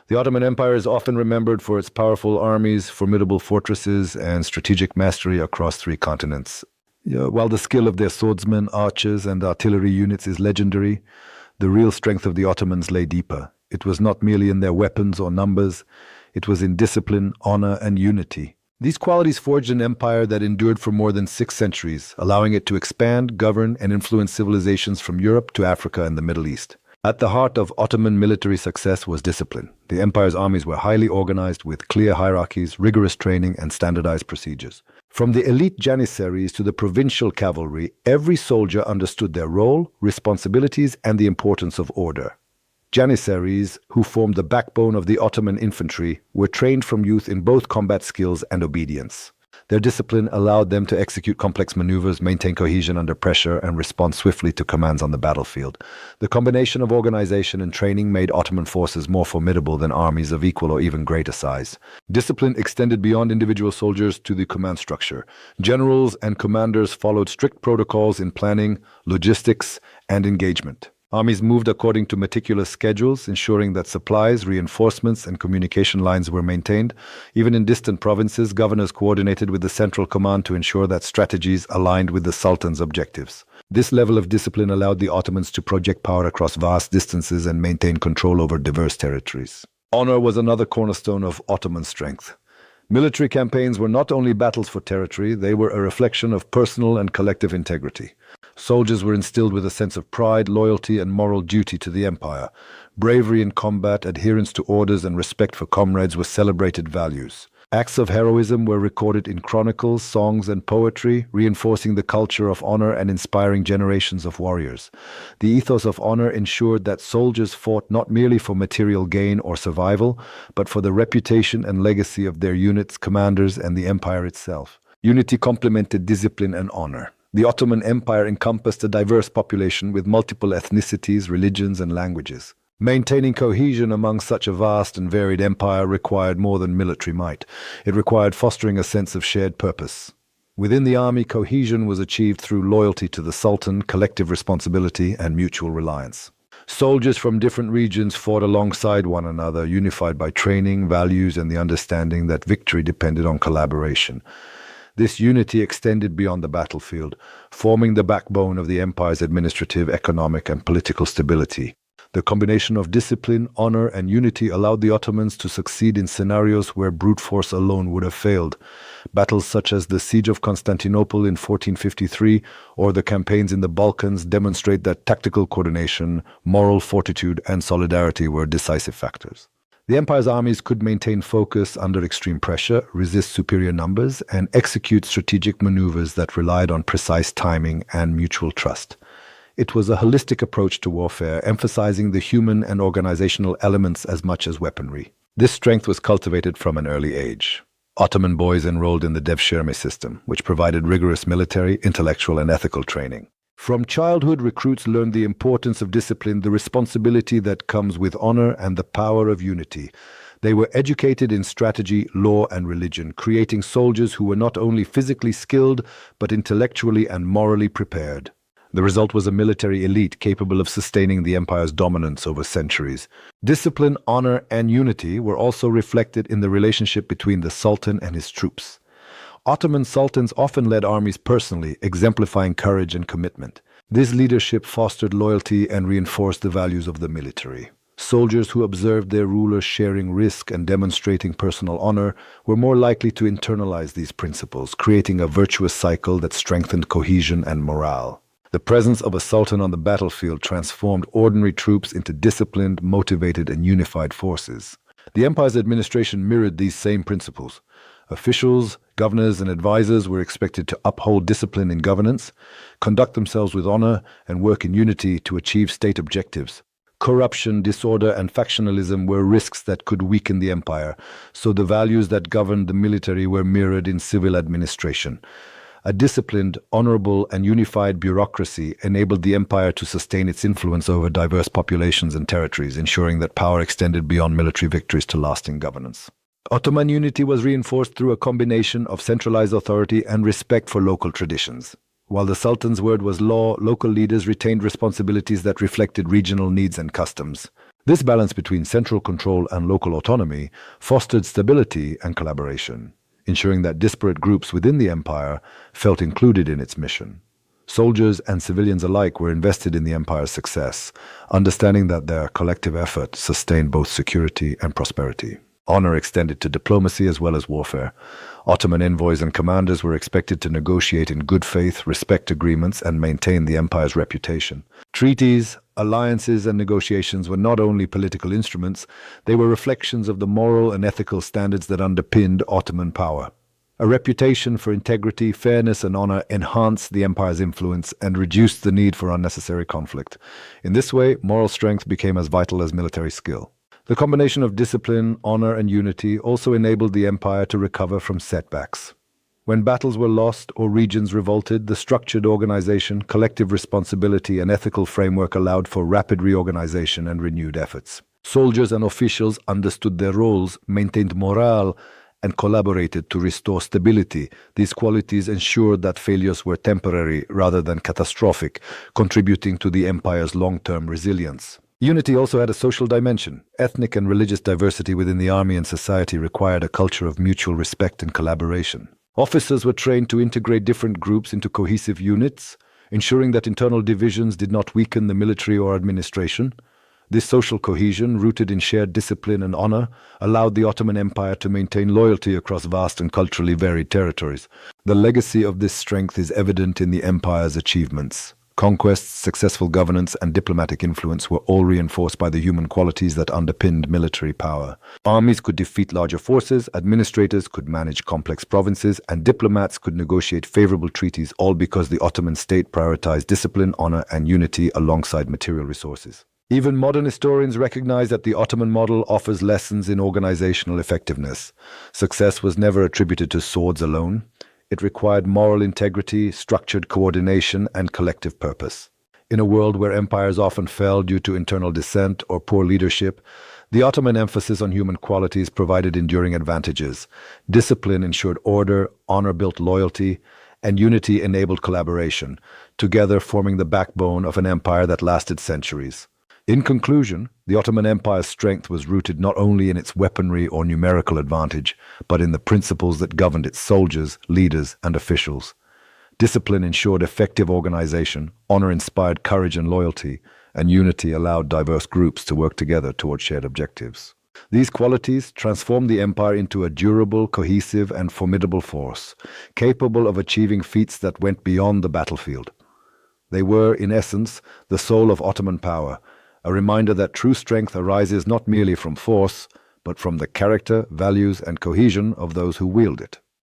The Ottoman Empire is often remembered for its powerful armies, formidable fortresses, and strategic mastery across three continents. While the skill of their swordsmen, archers, and artillery units is legendary, the real strength of the Ottomans lay deeper. It was not merely in their weapons or numbers, it was in discipline, honor, and unity. These qualities forged an empire that endured for more than 6 centuries, allowing it to expand, govern, and influence civilizations from Europe to Africa and the Middle East. At the heart of Ottoman military success was discipline. The empire's armies were highly organized with clear hierarchies, rigorous training, and standardized procedures. From the elite janissaries to the provincial cavalry, every soldier understood their role, responsibilities, and the importance of order. Janissaries, who formed the backbone of the Ottoman infantry, were trained from youth in both combat skills and obedience. Their discipline allowed them to execute complex maneuvers, maintain cohesion under pressure, and respond swiftly to commands on the battlefield. The combination of organization and training made Ottoman forces more formidable than armies of equal or even greater size. Discipline extended beyond individual soldiers to the command structure. Generals and commanders followed strict protocols in planning, logistics, and engagement. Armies moved according to meticulous schedules, ensuring that supplies, reinforcements, and communication lines were maintained. Even in distant provinces, governors coordinated with the central command to ensure that strategies aligned with the Sultan's objectives. This level of discipline allowed the Ottomans to project power across vast distances and maintain control over diverse territories. Honor was another cornerstone of Ottoman strength. Military campaigns were not only battles for territory, they were a reflection of personal and collective integrity. Soldiers were instilled with a sense of pride, loyalty, and moral duty to the empire. Bravery in combat, adherence to orders, and respect for comrades were celebrated values. Acts of heroism were recorded in chronicles, songs, and poetry, reinforcing the culture of honor and inspiring generations of warriors. The ethos of honor ensured that soldiers fought not merely for material gain or survival, but for the reputation and legacy of their units, commanders, and the empire itself. Unity complemented discipline and honor. The Ottoman Empire encompassed a diverse population with multiple ethnicities, religions, and languages. Maintaining cohesion among such a vast and varied empire required more than military might. It required fostering a sense of shared purpose. Within the army, cohesion was achieved through loyalty to the Sultan, collective responsibility, and mutual reliance. Soldiers from different regions fought alongside one another, unified by training, values, and the understanding that victory depended on collaboration. This unity extended beyond the battlefield, forming the backbone of the empire's administrative, economic, and political stability. The combination of discipline, honor, and unity allowed the Ottomans to succeed in scenarios where brute force alone would have failed. Battles such as the Siege of Constantinople in 1453 or the campaigns in the Balkans demonstrate that tactical coordination, moral fortitude, and solidarity were decisive factors. The empire's armies could maintain focus under extreme pressure, resist superior numbers, and execute strategic maneuvers that relied on precise timing and mutual trust. It was a holistic approach to warfare, emphasizing the human and organizational elements as much as weaponry. This strength was cultivated from an early age. Ottoman boys enrolled in the Devshirme system, which provided rigorous military, intellectual, and ethical training. From childhood, recruits learned the importance of discipline, the responsibility that comes with honor, and the power of unity. They were educated in strategy, law, and religion, creating soldiers who were not only physically skilled, but intellectually and morally prepared. The result was a military elite capable of sustaining the empire's dominance over centuries. Discipline, honor, and unity were also reflected in the relationship between the Sultan and his troops. Ottoman sultans often led armies personally, exemplifying courage and commitment. This leadership fostered loyalty and reinforced the values of the military. Soldiers who observed their rulers sharing risk and demonstrating personal honor were more likely to internalize these principles, creating a virtuous cycle that strengthened cohesion and morale. The presence of a sultan on the battlefield transformed ordinary troops into disciplined, motivated, and unified forces. The empire's administration mirrored these same principles. Officials, governors, and advisors were expected to uphold discipline in governance, conduct themselves with honor, and work in unity to achieve state objectives. Corruption, disorder, and factionalism were risks that could weaken the empire, so the values that governed the military were mirrored in civil administration. A disciplined, honorable, and unified bureaucracy enabled the empire to sustain its influence over diverse populations and territories, ensuring that power extended beyond military victories to lasting governance. Ottoman unity was reinforced through a combination of centralized authority and respect for local traditions. While the Sultan's word was law, local leaders retained responsibilities that reflected regional needs and customs. This balance between central control and local autonomy fostered stability and collaboration, ensuring that disparate groups within the empire felt included in its mission. Soldiers and civilians alike were invested in the empire's success, understanding that their collective effort sustained both security and prosperity. Honor extended to diplomacy as well as warfare. Ottoman envoys and commanders were expected to negotiate in good faith, respect agreements, and maintain the empire's reputation. Treaties, alliances, and negotiations were not only political instruments, they were reflections of the moral and ethical standards that underpinned Ottoman power. A reputation for integrity, fairness, and honor enhanced the empire's influence and reduced the need for unnecessary conflict. In this way, moral strength became as vital as military skill. The combination of discipline, honor, and unity also enabled the empire to recover from setbacks. When battles were lost or regions revolted, the structured organization, collective responsibility, and ethical framework allowed for rapid reorganization and renewed efforts. Soldiers and officials understood their roles, maintained morale, and collaborated to restore stability. These qualities ensured that failures were temporary rather than catastrophic, contributing to the empire's long-term resilience. Unity also had a social dimension. Ethnic and religious diversity within the army and society required a culture of mutual respect and collaboration. Officers were trained to integrate different groups into cohesive units, ensuring that internal divisions did not weaken the military or administration. This social cohesion, rooted in shared discipline and honor, allowed the Ottoman Empire to maintain loyalty across vast and culturally varied territories. The legacy of this strength is evident in the empire's achievements. Conquests, successful governance, and diplomatic influence were all reinforced by the human qualities that underpinned military power. Armies could defeat larger forces, administrators could manage complex provinces, and diplomats could negotiate favorable treaties, all because the Ottoman state prioritized discipline, honor, and unity alongside material resources. Even modern historians recognize that the Ottoman model offers lessons in organizational effectiveness. Success was never attributed to swords alone. It required moral integrity, structured coordination, and collective purpose. In a world where empires often fell due to internal dissent or poor leadership, the Ottoman emphasis on human qualities provided enduring advantages. Discipline ensured order, honor built loyalty, and unity enabled collaboration, together forming the backbone of an empire that lasted centuries. In conclusion, the Ottoman Empire's strength was rooted not only in its weaponry or numerical advantage, but in the principles that governed its soldiers, leaders, and officials. Discipline ensured effective organization, honor inspired courage and loyalty, and unity allowed diverse groups to work together toward shared objectives. These qualities transformed the empire into a durable, cohesive, and formidable force, capable of achieving feats that went beyond the battlefield. They were, in essence, the soul of Ottoman power, a reminder that true strength arises not merely from force, but from the character, values, and cohesion of those who wield it.